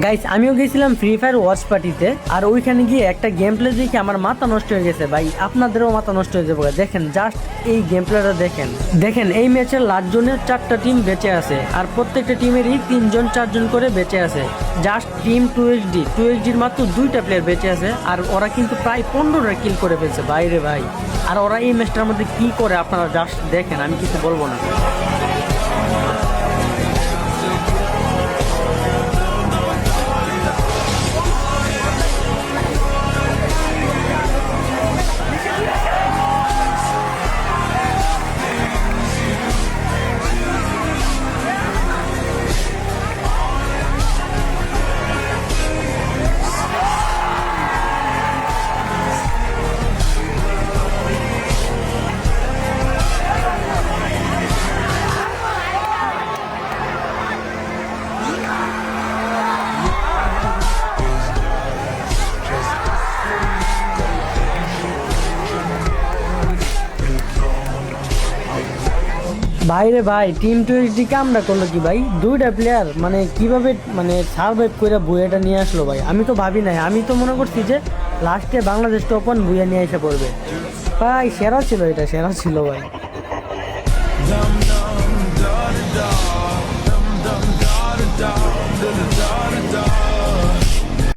Guys আমিও গেছিলাম free fire watch পার্টিতে, আর ওইখানে গিয়ে একটা গেম প্লে দেখে আমার মাথা নষ্ট হয়ে গেছে ভাই, আপনাদেরও মাথা নষ্ট হয়ে যাবে। দেখেন জাস্ট এই গেম প্লেটা দেখেন। দেখেন এই ম্যাচের লাস্ট জোনের 4টা টিম বেঁচে আছে, আর প্রত্যেকটা টিমেরই 3জন 4জন করে বেঁচে আছে। জাস্ট টিম 2xdর মাত্র 2টা প্লেয়ার বেঁচে আছে, আর ওরা কিন্তু প্রায় 15টা কিল করে ফেলছে বাইরে ভাই। আর ওরা এই ম্যাচটার মধ্যে কি করে আপনারা জাস্ট দেখেন, আমি কিছু বলবো না। ভাইরে ভাই, টিম 2xd কামটা করলো কি ভাই, 2টা প্লেয়ার মানে কিভাবে মানে সার্ভাইভ করে বুয়েটা নিয়ে আসলো ভাই। আমি তো ভাবি নাই, আমি তো মনে করছি যে লাস্টে বাংলাদেশ টপন বুয়ে নিয়ে এসে পড়বে ভাই। সেরা ছিল, এটা সেরা ছিল ভাই। Dum dum da da dum dum da da da da da